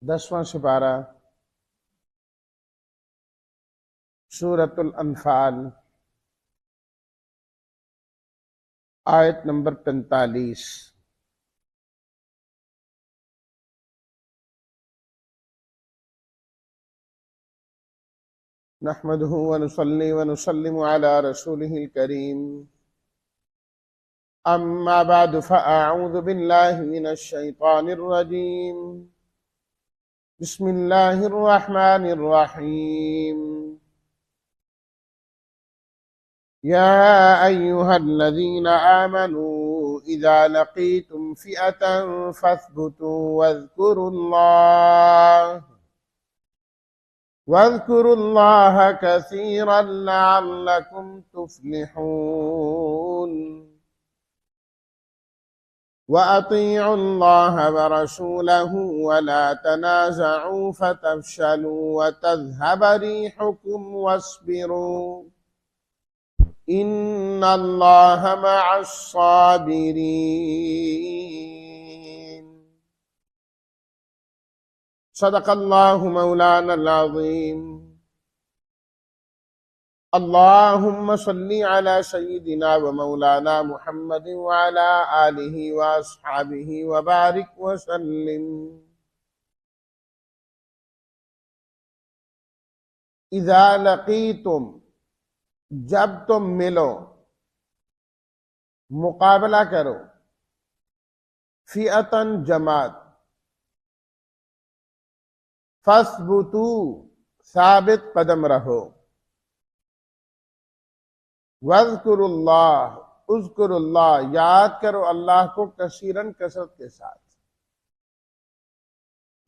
10واں سپارہ سورۃ الانفال آیت نمبر 45۔ نحمده ونصلي ونسلم على رسوله الكريم اما بعد فاعوذ بالله من الشيطان الرجيم بسم الله الرحمن الرحيم يا أيها الذين آمنوا إذا لقيتم فئة فاثبتوا واذكروا الله كثيرا لعلكم تفلحون وأطيعوا الله ورسوله ولا تنازعوا فتفشلوا وتذهب ريحكم واصبروا إن الله مع الصابرين صدق الله مولانا العظيم اللهم صل على سيدنا ومولانا محمد وعلى آله وأصحابه وبارك وسلم إذا لقيتم جب تم ملو مقابلہ کرو فئتن جماعت فاثبتوا ثابت قدم رہو واذکروا اللہ اذکروا اللہ یاد کرو اللہ کو کثیرن کثرت کے ساتھ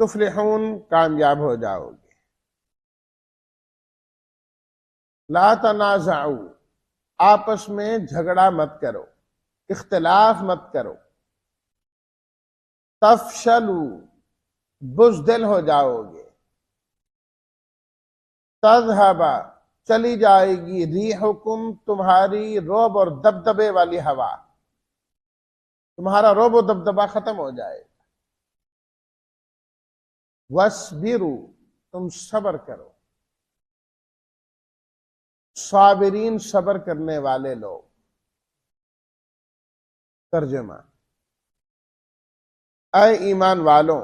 تفلحون کامیاب ہو جاؤ گے لا تنازعوا آپس میں جھگڑا مت کرو اختلاف مت کرو تفشلوا بزدل ہو جاؤ گے تذہب چلی جائے گی ریحکم تمہاری رعب اور دبدبے والی ہوا تمہارا رعب و دبدبہ ختم ہو جائے گا وَاصْبِرُوا تم صبر کرو صابرین صبر کرنے والے لوگ ترجمہ اے ایمان والوں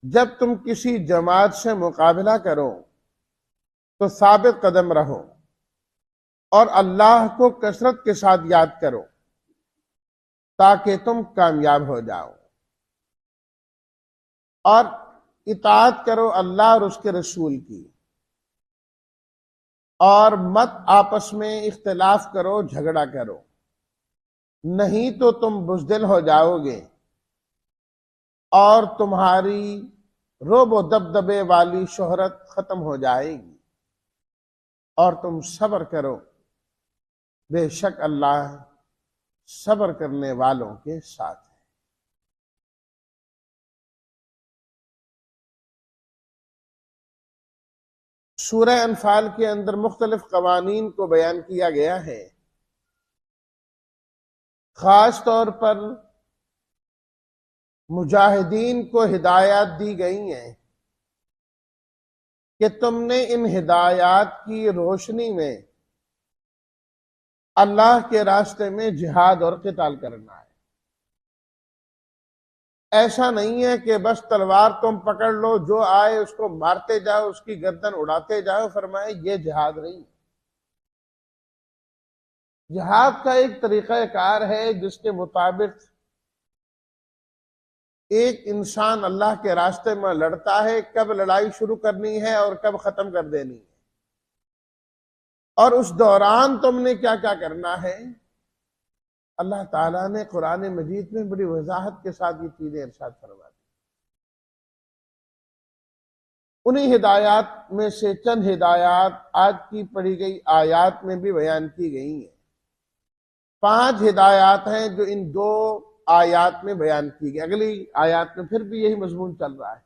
جب تم کسی جماعت سے مقابلہ کرو تو ثابت قدم رہو اور اللہ کو کثرت کے ساتھ یاد کرو تاکہ تم کامیاب ہو جاؤ اور اطاعت کرو اللہ اور اس کے رسول کی اور مت آپس میں اختلاف کرو جھگڑا کرو نہیں تو تم بزدل ہو جاؤ گے اور تمہاری رعب و دبدبے والی شہرت ختم ہو جائے گی اور تم صبر کرو بے شک اللہ صبر کرنے والوں کے ساتھ ہے۔ سورہ انفال کے اندر مختلف قوانین کو بیان کیا گیا ہے، خاص طور پر مجاہدین کو ہدایات دی گئی ہیں کہ تم نے ان ہدایات کی روشنی میں اللہ کے راستے میں جہاد اور قتال کرنا ہے۔ ایسا نہیں ہے کہ بس تلوار تم پکڑ لو جو آئے اس کو مارتے جاؤ اس کی گردن اڑاتے جاؤ، فرمائے یہ جہاد نہیں۔ جہاد کا ایک طریقہ کار ہے جس کے مطابق ایک انسان اللہ کے راستے میں لڑتا ہے، کب لڑائی شروع کرنی ہے اور کب ختم کر دینی ہے، اور اس دوران تم نے کیا کیا کرنا ہے۔ اللہ تعالیٰ نے قرآن مجید میں بڑی وضاحت کے ساتھ یہ چیزیں ارشاد فرما دی۔ انہی ہدایات میں سے چند ہدایات آج کی پڑھی گئی آیات میں بھی بیان کی گئی ہیں۔ 5 ہدایات ہیں جو ان 2 آیات میں بیان کی گئی، اگلی آیات میں پھر بھی یہی مضمون چل رہا ہے۔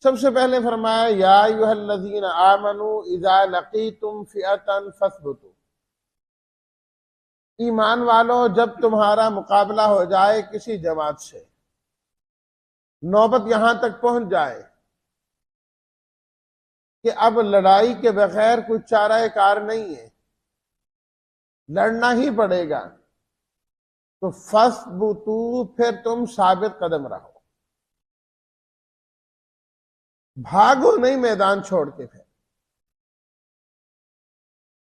سب سے پہلے فرمایا یا ایھا الذین آمنوا اذا لقیتم فئۃ فاثبتوا، ایمان والو جب تمہارا مقابلہ ہو جائے کسی جماعت سے نوبت یہاں تک پہنچ جائے کہ اب لڑائی کے بغیر کوئی چارہ کار نہیں ہے، لڑنا ہی پڑے گا، تو فَاثْبُتُوا، پھر تم ثابت قدم رہو، بھاگو نہیں میدان چھوڑ کے پھر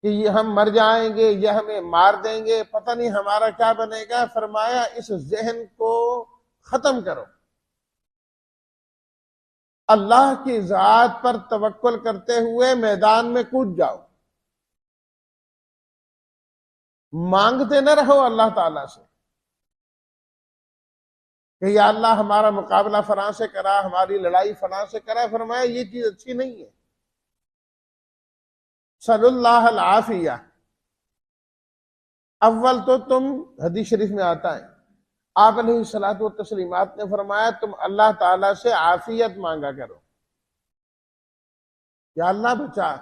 کہ یہ ہم مر جائیں گے، یہ ہمیں مار دیں گے، پتہ نہیں ہمارا کیا بنے گا۔ فرمایا اس ذہن کو ختم کرو، اللہ کی ذات پر توکل کرتے ہوئے میدان میں کود جاؤ، مانگتے نہ رہو اللہ تعالیٰ سے کہ یا اللہ ہمارا مقابلہ فلاں سے کرا، ہماری لڑائی فلاں سے کرا۔ فرمایا یہ چیز اچھی نہیں ہے، صلی اللہ العافیہ۔ اول تو تم، حدیث شریف میں آتا ہے، آپ علیہ الصلوۃ والتسلیمات نے فرمایا تم اللہ تعالیٰ سے عافیت مانگا کرو، یا اللہ بچا،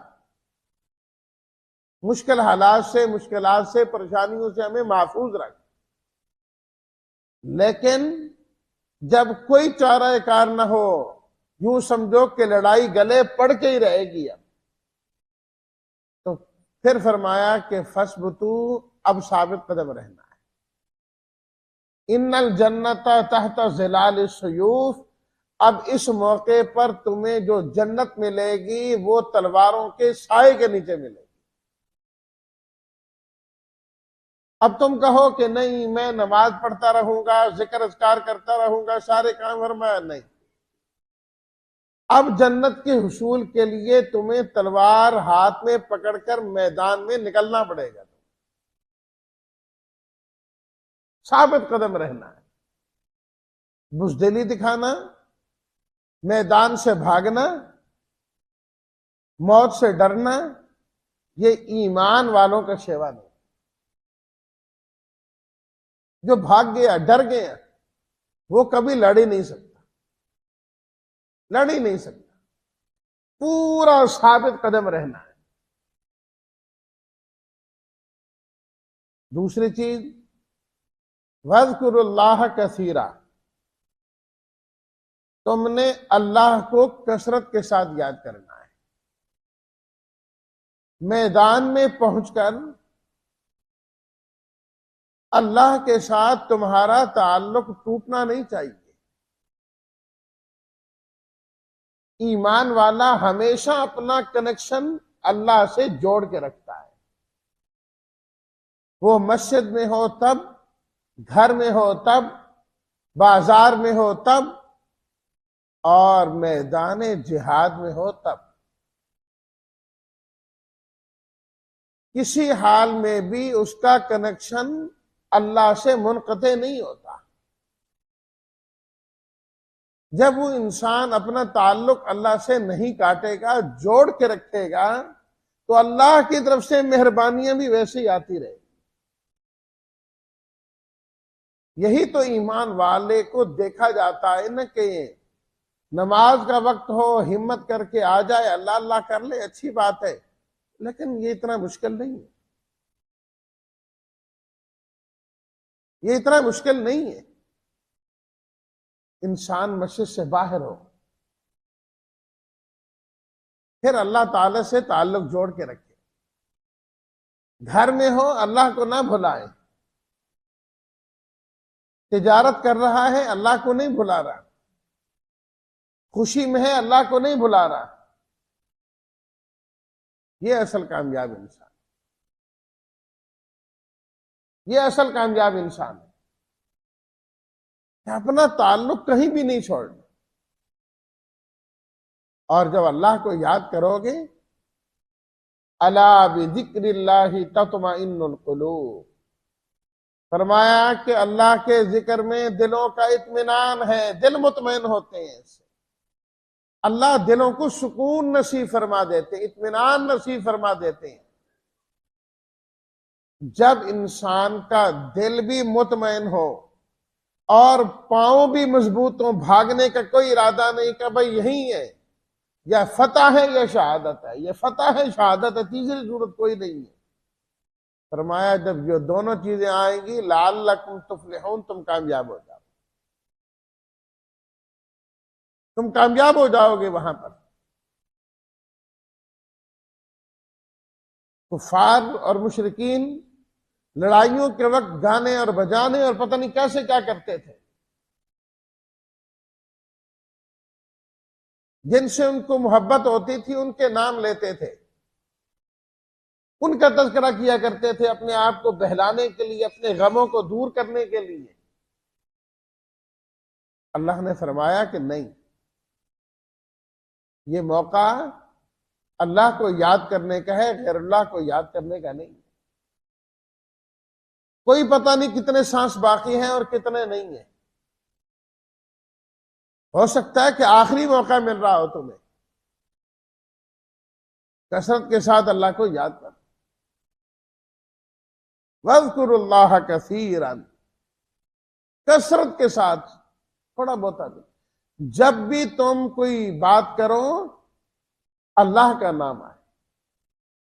مشکل حالات سے، مشکلات سے، پریشانیوں سے ہمیں محفوظ رکھ۔ لیکن جب کوئی چارہ کار نہ ہو، یوں سمجھو کہ لڑائی گلے پڑ کے ہی رہے گی اب، تو پھر فرمایا کہ فَاثْبُتُوا، اب ثابت قدم رہنا ہے۔ ان الجنت تحت ظلال السیوف، اب اس موقع پر تمہیں جو جنت ملے گی وہ تلواروں کے سائے کے نیچے ملے گی۔ اب تم کہو کہ نہیں میں نماز پڑھتا رہوں گا، ذکر اذکار کرتا رہوں گا، سارے کام، فرمایا نہیں، اب جنت کے حصول کے لیے تمہیں تلوار ہاتھ میں پکڑ کر میدان میں نکلنا پڑے گا، ثابت قدم رہنا ہے، بزدلی دکھانا، میدان سے بھاگنا، موت سے ڈرنا، یہ ایمان والوں کا شیوا نہیں۔ جو بھاگ گیا، ڈر گیا، وہ کبھی لڑ ہی نہیں سکتا، لڑ ہی نہیں سکتا، پورا ثابت قدم رہنا ہے۔ دوسری چیز، وَاذْكُرُوا اللَّهَ كَثِيرًا، تم نے اللہ کو کثرت کے ساتھ یاد کرنا ہے۔ میدان میں پہنچ کر اللہ کے ساتھ تمہارا تعلق ٹوٹنا نہیں چاہیے۔ ایمان والا ہمیشہ اپنا کنیکشن اللہ سے جوڑ کے رکھتا ہے، وہ مسجد میں ہو تب، گھر میں ہو تب، بازار میں ہو تب، اور میدان جہاد میں ہو تب، کسی حال میں بھی اس کا کنیکشن اللہ سے منقطع نہیں ہوتا۔ جب وہ انسان اپنا تعلق اللہ سے نہیں کاٹے گا، جوڑ کے رکھے گا، تو اللہ کی طرف سے مہربانیاں بھی ویسے ہی آتی رہے گی۔ یہی تو ایمان والے کو دیکھا جاتا ہے نا کہ نماز کا وقت ہو، ہمت کر کے آ جائے، اللہ اللہ کر لے، اچھی بات ہے، لیکن یہ اتنا مشکل نہیں ہے، یہ اتنا مشکل نہیں ہے۔ انسان مسجد سے باہر ہو، پھر اللہ تعالی سے تعلق جوڑ کے رکھے، گھر میں ہو اللہ کو نہ بھلائے، تجارت کر رہا ہے اللہ کو نہیں بھلا رہا، خوشی میں ہے اللہ کو نہیں بھلا رہا، یہ اصل کامیاب انسان، یہ اصل کامیاب انسان ہے کہ اپنا تعلق کہیں بھی نہیں چھوڑنا۔ اور جب اللہ کو یاد کرو گے، الا بذکر اللہ تطمئن القلوب، فرمایا کہ اللہ کے ذکر میں دلوں کا اطمینان ہے، دل مطمئن ہوتے ہیں اس سے، اللہ دلوں کو سکون نصیب فرما دیتے ہیں، اطمینان نصیب فرما دیتے ہیں۔ جب انسان کا دل بھی مطمئن ہو اور پاؤں بھی مضبوط ہوں، بھاگنے کا کوئی ارادہ نہیں کہ بھائی یہی ہے، یا فتح ہے یا شہادت ہے، یہ فتح ہے شہادت ہے، تیسری صورت کوئی نہیں ہے۔ فرمایا جب یہ دونوں چیزیں آئیں گی لعلکم تفلحون، تم کامیاب ہو جاؤ۔ تم کامیاب ہو جاؤ گے وہاں پر۔ کفار اور مشرکین لڑائیوں کے وقت گانے اور بجانے اور پتہ نہیں کیسے کیا کرتے تھے، جن سے ان کو محبت ہوتی تھی ان کے نام لیتے تھے، ان کا تذکرہ کیا کرتے تھے اپنے آپ کو بہلانے کے لیے، اپنے غموں کو دور کرنے کے لیے۔ اللہ نے فرمایا کہ نہیں، یہ موقع اللہ کو یاد کرنے کا ہے، غیر اللہ کو یاد کرنے کا نہیں۔ کوئی پتہ نہیں کتنے سانس باقی ہیں اور کتنے نہیں ہیں، ہو سکتا ہے کہ آخری موقع مل رہا ہو تمہیں۔ کثرت کے ساتھ اللہ کو یاد کر، وَاذْكُرُوا اللَّهَ كَثِيرًا، کثرت کے ساتھ، تھوڑا بہت آدمی، جب بھی تم کوئی بات کرو اللہ کا نام آئے۔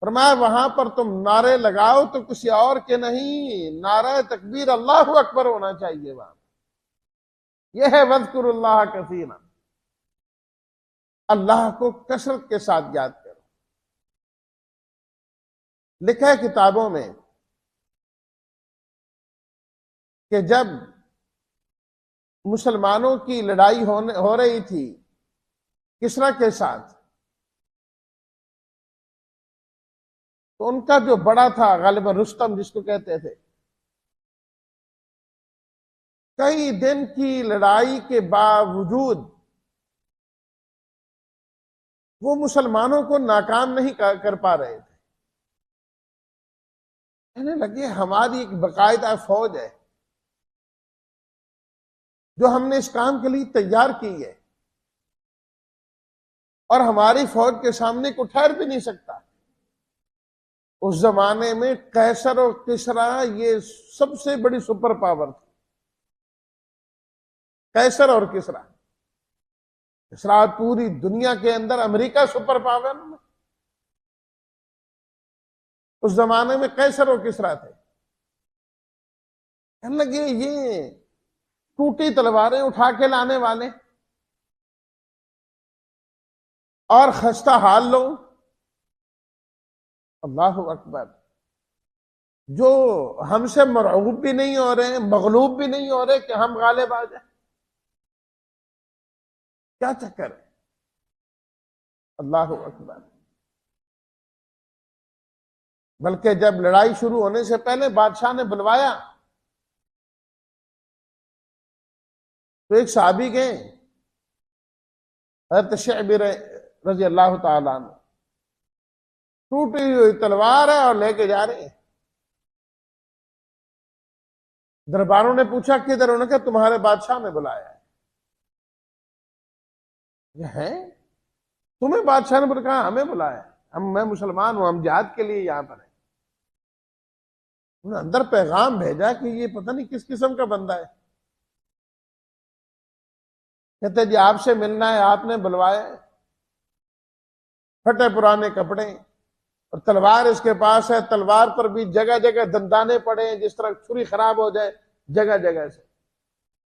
فرمایا وہاں پر تم نعرے لگاؤ تو کسی اور کے نہیں، نعرہ تکبیر اللہ اکبر ہونا چاہیے وہاں۔ یہ ہے وَاذْكُرُوا اللَّهَ كَثِيرًا، اللہ کو کثرت کے ساتھ یاد کرو۔ لکھا ہے کتابوں میں کہ جب مسلمانوں کی لڑائی ہو رہی تھی کسریٰ کے ساتھ، تو ان کا جو بڑا تھا غالباً رستم جس کو کہتے تھے، کئی دن کی لڑائی کے باوجود وہ مسلمانوں کو ناکام نہیں کر پا رہے تھے۔ کہنے لگے ہماری ایک باقاعدہ فوج ہے جو ہم نے اس کام کے لیے تیار کی ہے، اور ہماری فوج کے سامنے کوئی ٹھہر بھی نہیں سکتا۔ اس زمانے میں قیصر اور کسریٰ یہ سب سے بڑی سپر پاور تھی، قیصر اور کسریٰ۔ کسریٰ پوری دنیا کے اندر امریکہ سپر پاور میں، اس زمانے میں قیصر اور کسریٰ تھے۔ کہنے لگے یہ ٹوٹی تلواریں اٹھا کے لانے والے اور خستہ حال لوگ، اللہ اکبر، جو ہم سے مرعوب بھی نہیں ہو رہے، مغلوب بھی نہیں ہو رہے کہ ہم غالب آ جائیں۔ کیا چکر ہے؟ اللہ اکبر۔ بلکہ جب لڑائی شروع ہونے سے پہلے بادشاہ نے بلوایا تو ایک صحابی گئے، حضرت شعبی رضی اللہ تعالیٰ عنہ، ٹوٹی ہوئی تلوار ہے اور لے کے جا رہے ہیں۔ درباروں نے پوچھا کدھر؟ انہوں نے کہا تمہارے بادشاہ نے بلایا ہے۔ یہ ہے تمہیں بادشاہ نے کہا ہمیں بلایا ہے، میں مسلمان ہوں، ہم جہاد کے لیے یہاں پر ہیں۔ انہوں نے اندر پیغام بھیجا کہ یہ پتہ نہیں کس قسم کا بندہ ہے۔ کہتے جی آپ سے ملنا ہے، آپ نے بلوایا ہے، پھٹے پرانے کپڑے اور تلوار اس کے پاس ہے، تلوار پر بھی جگہ جگہ دندانے پڑے ہیں، جس طرح چھری خراب ہو جائے جگہ جگہ سے،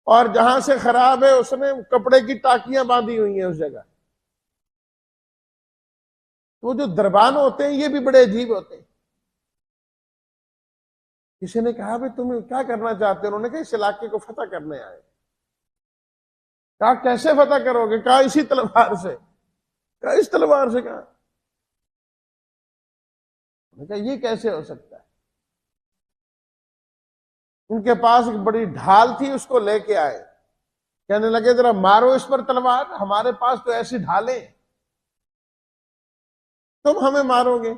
اور جہاں سے خراب ہے اس نے کپڑے کی ٹاکیاں باندھی ہوئی ہیں اس جگہ۔ وہ جو دربان ہوتے ہیں یہ بھی بڑے عجیب ہوتے ہیں۔ کسی نے کہا بھئی تم کیا کرنا چاہتے ہیں؟ انہوں نے کہا اس علاقے کو فتح کرنے آئے۔ کہا کیسے فتح کرو گے؟ کہا اسی تلوار سے۔ کہا اس تلوار سے؟ کہا یہ کیسے ہو سکتا ہے؟ ان کے پاس ایک بڑی ڈھال تھی، اس کو لے کے آئے، کہنے لگے ذرا مارو اس پر تلوار، ہمارے پاس تو ایسی ڈھالیں، تم ہمیں مارو گے؟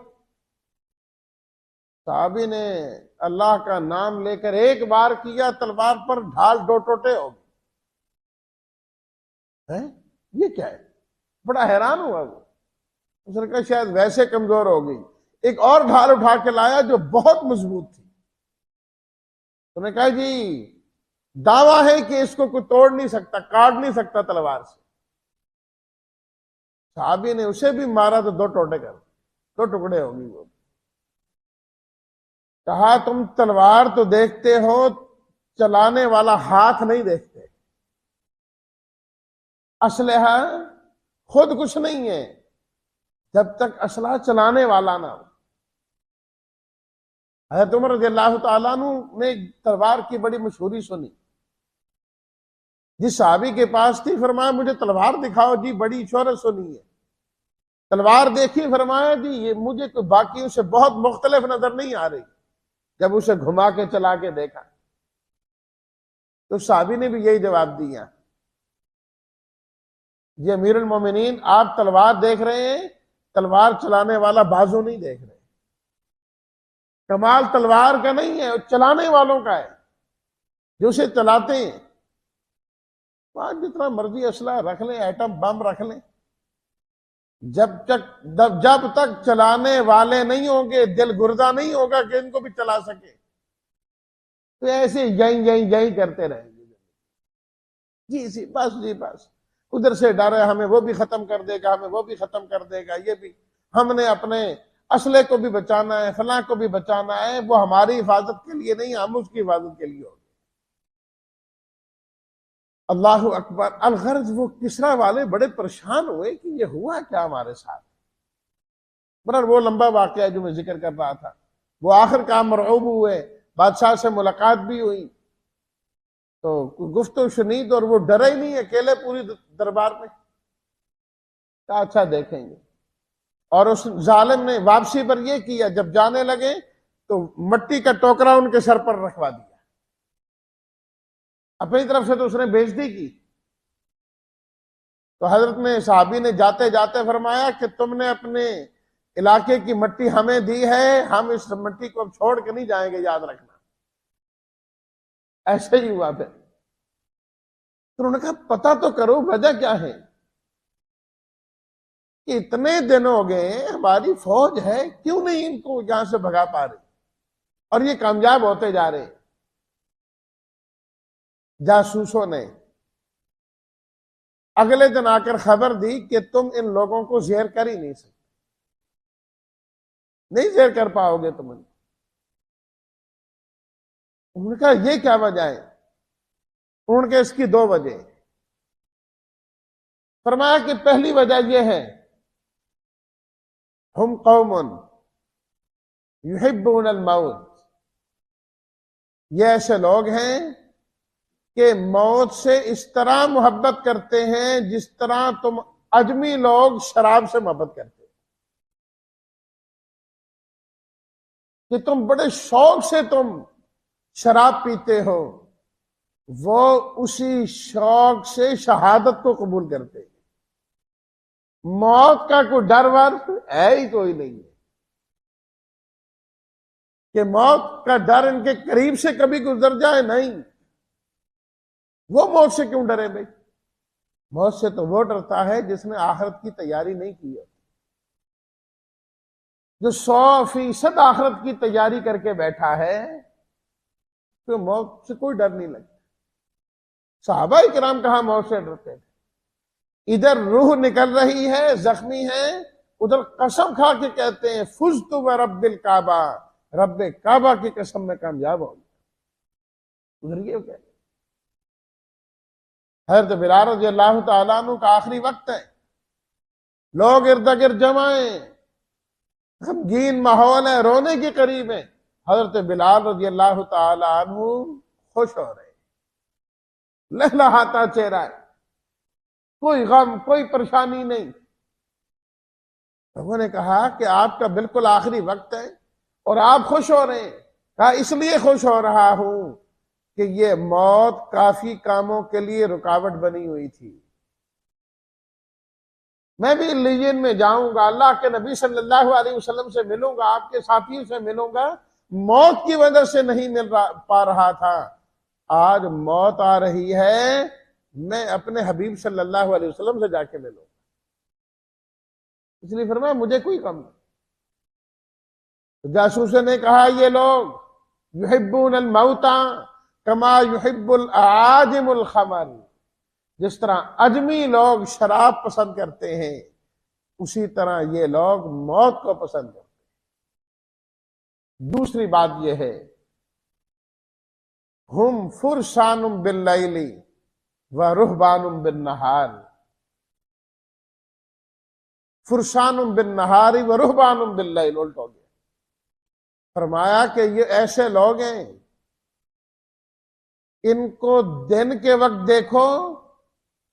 صحابی نے اللہ کا نام لے کر ایک بار کیا، تلوار پر ڈھال دو ٹوٹے ہو گئے۔ یہ کیا ہے؟ بڑا حیران ہوا وہ، اس نے کہا شاید ویسے کمزور ہو گئی۔ ایک اور ڈھال اٹھا کے لایا جو بہت مضبوط تھی۔ انہوں نے کہا جی دعویٰ ہے کہ اس کو کوئی توڑ نہیں سکتا، کاٹ نہیں سکتا تلوار سے۔ صحابی نے اسے بھی مارا تو دو ٹوٹے کر دو ٹکڑے ہو گئی وہ۔ کہا تم تلوار تو دیکھتے ہو، چلانے والا ہاتھ نہیں دیکھتے۔ اسلحہ خود کچھ نہیں ہے جب تک اسلحہ چلانے والا نہ ہو۔ حضرت عمر رضی اللہ تعالیٰ عنہ نے تلوار کی بڑی مشہوری سنی، جس صحابی کے پاس تھی فرمایا مجھے تلوار دکھاؤ، جی بڑی شہرت سنی ہے، تلوار دیکھی، فرمایا جی یہ مجھے کوئی باقیوں سے بہت مختلف نظر نہیں آ رہی۔ جب اسے گھما کے چلا کے دیکھا تو صحابی نے بھی یہی جواب دیا، یہ امیر المومنین آپ تلوار دیکھ رہے ہیں، تلوار چلانے والا بازو نہیں دیکھ رہے، کمال تلوار کا نہیں ہے، چلانے والوں کا ہے جو اسے چلاتے ہیں۔ وہاں جتنا مرضی اسلحہ رکھ لیں، ایٹم بم رکھ لیں، جب تک چلانے والے نہیں ہوں گے، دل گردہ نہیں ہوگا کہ ان کو بھی چلا سکے، تو ایسے یہیں کرتے رہیں گے، جی بس ادھر سے ڈر ہے ہمیں وہ بھی ختم کر دے گا، ہمیں وہ بھی ختم کر دے گا، یہ بھی ہم نے اپنے اسلحے کو بھی بچانا ہے، فلاں کو بھی بچانا ہے، وہ ہماری حفاظت کے لیے نہیں، ہم اس کی حفاظت کے لیے ہوگے۔ اللہ اکبر۔ الغرض وہ کسرا والے بڑے پریشان ہوئے کہ یہ ہوا کیا ہمارے ساتھ۔ وہ لمبا واقعہ ہے جو میں ذکر کر رہا تھا، وہ آخر کار مرعوب ہوئے، بادشاہ سے ملاقات بھی ہوئی تو گفتگو شنید، اور وہ ڈرے ہی نہیں اکیلے پوری دربار میں، کہا اچھا دیکھیں گے۔ اور اس ظالم نے واپسی پر یہ کیا، جب جانے لگے تو مٹی کا ٹوکرا ان کے سر پر رکھوا دیا، اپنی طرف سے تو اس نے بےعزتی کی۔ تو حضرت نے صحابی نے جاتے جاتے فرمایا کہ تم نے اپنے علاقے کی مٹی ہمیں دی ہے، ہم اس مٹی کو اب چھوڑ کے نہیں جائیں گے، یاد رکھنا۔ ایسے ہی ہوا پھر۔ تو انہوں نے کہا پتہ تو کرو وجہ کیا ہے کہ اتنے دن ہو گئے ہماری فوج ہے، کیوں نہیں ان کو یہاں سے بھگا پا رہی، اور یہ کامیاب ہوتے جا رہے۔ جاسوسوں نے اگلے دن آ کر خبر دی کہ تم ان لوگوں کو زہر کر ہی نہیں سکتے، نہیں زہر کر پاؤ گے تم۔ انہوں نے کہا یہ کیا وجہ ہے؟ انہوں نے کہا اس کی دو وجہ۔ فرمایا کہ پہلی وجہ یہ ہے ہم قوم یحبون الموت، یہ ایسے لوگ ہیں کہ موت سے اس طرح محبت کرتے ہیں جس طرح تم اجمی لوگ شراب سے محبت کرتے ہیں، کہ تم بڑے شوق سے تم شراب پیتے ہو، وہ اسی شوق سے شہادت کو قبول کرتے ہیں۔ موت کا کوئی ڈر ور ہے ہی کوئی نہیں ہے کہ موت کا ڈر ان کے قریب سے کبھی گزر جائے، نہیں۔ وہ موت سے کیوں ڈرے بھائی؟ موت سے تو وہ ڈرتا ہے جس نے آخرت کی تیاری نہیں کی ہے، جو 100% آخرت کی تیاری کر کے بیٹھا ہے تو موت سے کوئی ڈر نہیں لگتا۔ صحابہ کرام کہاں موت سے ڈرتے تھے؟ ادھر روح نکل رہی ہے، زخمی ہے، ادھر قسم کھا کے کہتے ہیں فزت برب الکعبہ، رب کعبہ کی قسم میں کامیاب ہو گیا۔ ادھر یہ کہتے ہیں۔ حضرت بلال رضی اللہ تعالیٰ عنہ کا آخری وقت ہے، لوگ ارد گرد جمع ہیں، غمگین ماحول ہے، رونے کے قریب ہے، حضرت بلال رضی اللہ تعالیٰ عنہ خوش ہو رہے، لہلہاتا چہرہ ہے، کوئی غم کوئی پریشانی نہیں۔ لوگوں نے کہا کہ آپ کا بالکل آخری وقت ہے اور آپ خوش ہو رہے ہیں۔ کہا اس لیے خوش ہو رہا ہوں کہ یہ موت کافی کاموں کے لیے رکاوٹ بنی ہوئی تھی، میں بھی لیجن میں جاؤں گا، اللہ کے نبی صلی اللہ علیہ وسلم سے ملوں گا، آپ کے ساتھیوں سے ملوں گا، موت کی وجہ سے نہیں مل پا رہا تھا، آج موت آ رہی ہے، میں اپنے حبیب صلی اللہ علیہ وسلم سے جا کے ملوں، اس لیے فرمایا مجھے کوئی غم نہیں۔ جاسوسوں نے کہا یہ لوگ یحبون الموت کما یحب الاعاجم الخمر، جس طرح اجمی لوگ شراب پسند کرتے ہیں اسی طرح یہ لوگ موت کو پسند کرتے ہیں۔ دوسری بات یہ ہے ہم فرسان باللیل و رہبان بالنہار، فرسان بالنہاری و رہبان باللیل، الٹ ہو گیا۔ فرمایا کہ یہ ایسے لوگ ہیں، ان کو دن کے وقت دیکھو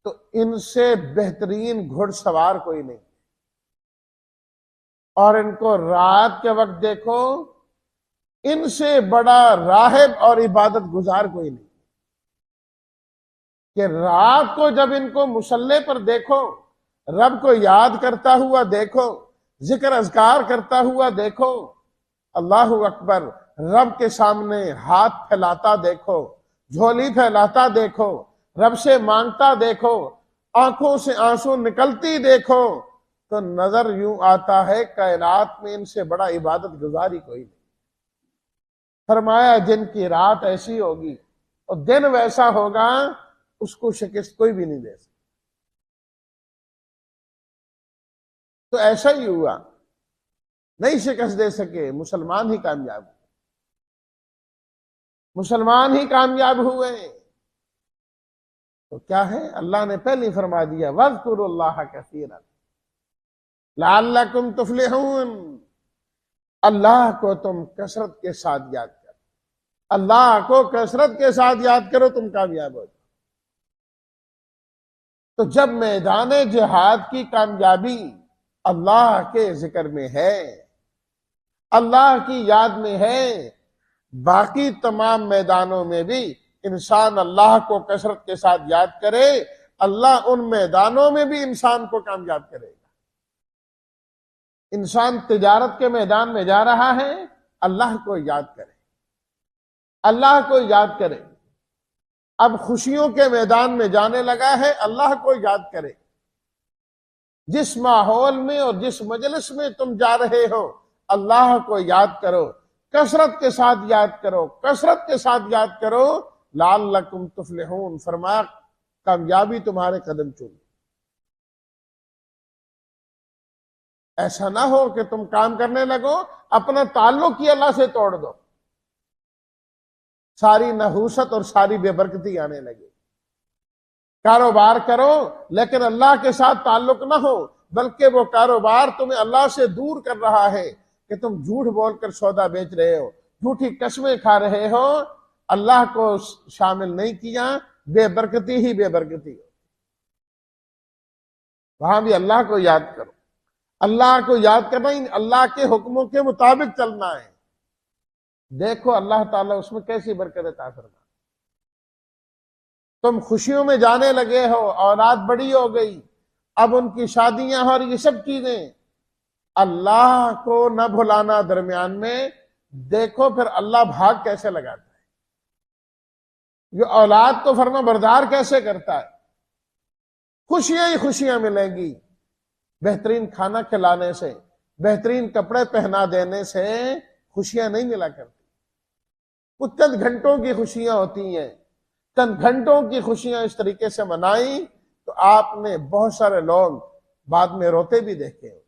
تو ان سے بہترین گھڑ سوار کوئی نہیں، اور ان کو رات کے وقت دیکھو ان سے بڑا راہب اور عبادت گزار کوئی نہیں، کہ رات کو جب ان کو مصلی پر دیکھو، رب کو یاد کرتا ہوا دیکھو، ذکر اذکار کرتا ہوا دیکھو، اللہ اکبر، رب کے سامنے ہاتھ پھیلاتا دیکھو، جھولی پھیلاتا دیکھو، رب سے مانگتا دیکھو، آنکھوں سے آنسو نکلتی دیکھو، تو نظر یوں آتا ہے کائنات میں ان سے بڑا عبادت گزاری کوئی نہیں۔ فرمایا جن کی رات ایسی ہوگی اور دن ویسا ہوگا، اس کو شکست کوئی بھی نہیں دے سکتا۔ تو ایسا ہی ہوا، نہیں شکست دے سکے، مسلمان ہی کامیاب ہوئے، مسلمان ہی کامیاب ہوئے۔ تو کیا ہے؟ اللہ نے پہلے فرما دیا وَاذْكُرُوا اللَّهَ كَثِيرًا لَعَلَّكُمْ تُفْلِحُونَ، اللہ کو تم کثرت کے ساتھ یاد کرو، اللہ کو کثرت کے ساتھ یاد کرو، تم کامیاب ہو جاؤ۔ تو جب میدان جہاد کی کامیابی اللہ کے ذکر میں ہے، اللہ کی یاد میں ہے، باقی تمام میدانوں میں بھی انسان اللہ کو کثرت کے ساتھ یاد کرے، اللہ ان میدانوں میں بھی انسان کو کامیاب کرے گا۔ انسان تجارت کے میدان میں جا رہا ہے، اللہ کو یاد کرے، اللہ کو یاد کرے۔ اب خوشیوں کے میدان میں جانے لگا ہے، اللہ کو یاد کرے۔ جس ماحول میں اور جس مجلس میں تم جا رہے ہو، اللہ کو یاد کرو، کثرت کے ساتھ یاد کرو، کثرت کے ساتھ یاد کرو، لعلکم تفلحون، فرمایا کامیابی تمہارے قدم چوم۔ ایسا نہ ہو کہ تم کام کرنے لگو، اپنا تعلق ہی اللہ سے توڑ دو، ساری نحوست اور ساری بے برکتی آنے لگے۔ کاروبار کرو لیکن اللہ کے ساتھ تعلق نہ ہو، بلکہ وہ کاروبار تمہیں اللہ سے دور کر رہا ہے، کہ تم جھوٹ بول کر سودا بیچ رہے ہو، جھوٹی قسمیں کھا رہے ہو، اللہ کو شامل نہیں کیا، بے برکتی ہی بے برکتی ہو۔ وہاں بھی اللہ کو یاد کرو، اللہ کو یاد کرنا، اللہ کے حکموں کے مطابق چلنا ہے۔ دیکھو اللہ تعالیٰ اس میں کیسی برکت عطا فرمائے۔ تم خوشیوں میں جانے لگے ہو، اولاد بڑی ہو گئی، اب ان کی شادیاں اور یہ سب چیزیں، اللہ کو نہ بھلانا درمیان میں، دیکھو پھر اللہ بھاگ کیسے لگاتا ہے، جو اولاد کو فرما بردار کیسے کرتا ہے۔ خوشیاں ہی خوشیاں ملیں گی، بہترین کھانا کھلانے سے، بہترین کپڑے پہنا دینے سے خوشیاں نہیں ملا کرتی۔ کچھ چند گھنٹوں کی خوشیاں ہوتی ہیں، چند گھنٹوں کی خوشیاں اس طریقے سے منائیں تو آپ نے بہت سارے لوگ بعد میں روتے بھی دیکھے ہو۔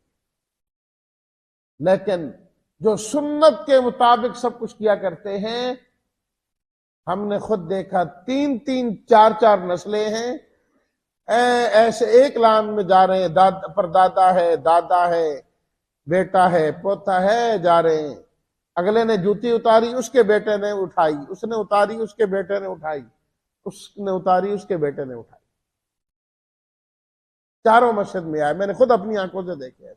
لیکن جو سنت کے مطابق سب کچھ کیا کرتے ہیں، ہم نے خود دیکھا 3-3 4-4 نسلیں ہیں، ایسے ایک لان میں جا رہے ہیں، پردادا ہے، دادا ہے، بیٹا ہے، پوتا ہے، جا رہے ہیں۔ اگلے نے جوتی اتاری، اس کے بیٹے نے اٹھائی، اس نے اتاری، اس کے بیٹے نے اٹھائی، اس نے اتاری، اس کے بیٹے نے اٹھائی، چاروں مسجد میں آئے، میں نے خود اپنی آنکھوں سے دیکھے۔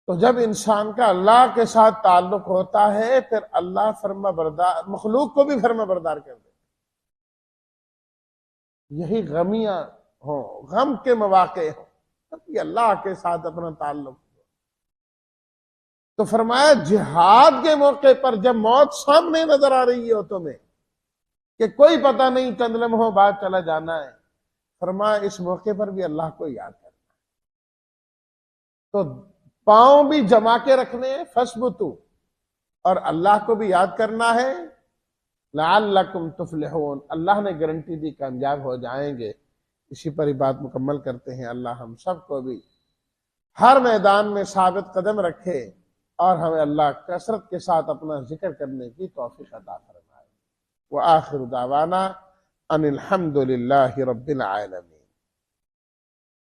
تو جب انسان کا اللہ کے ساتھ تعلق ہوتا ہے، پھر اللہ فرما بردار، مخلوق کو بھی فرما بردار کر دے۔ یہی غمیاں ہوں، غم کے مواقع ہوں، تب یہ اللہ کے ساتھ اپنا تعلق ہو۔ تو فرمایا جہاد کے موقع پر جب موت سامنے نظر آ رہی ہے تمہیں، کہ کوئی پتہ نہیں چند لمحوں بعد چلا جانا ہے، فرمایا اس موقع پر بھی اللہ کو یاد کرنا۔ تو پاؤں بھی جما کے رکھنے، فثبتوا، اور اللہ کو بھی یاد کرنا ہے، لعلکم تفلحون، اللہ نے گارنٹی دی کامیاب ہو جائیں گے۔ اسی پر ہی بات مکمل کرتے ہیں۔ اللہ ہم سب کو بھی ہر میدان میں ثابت قدم رکھے، اور ہمیں اللہ کثرت کے ساتھ اپنا ذکر کرنے کی توفیق عطا فرمائے۔ وآخر دعوانا ان الحمد للہ رب العالمین۔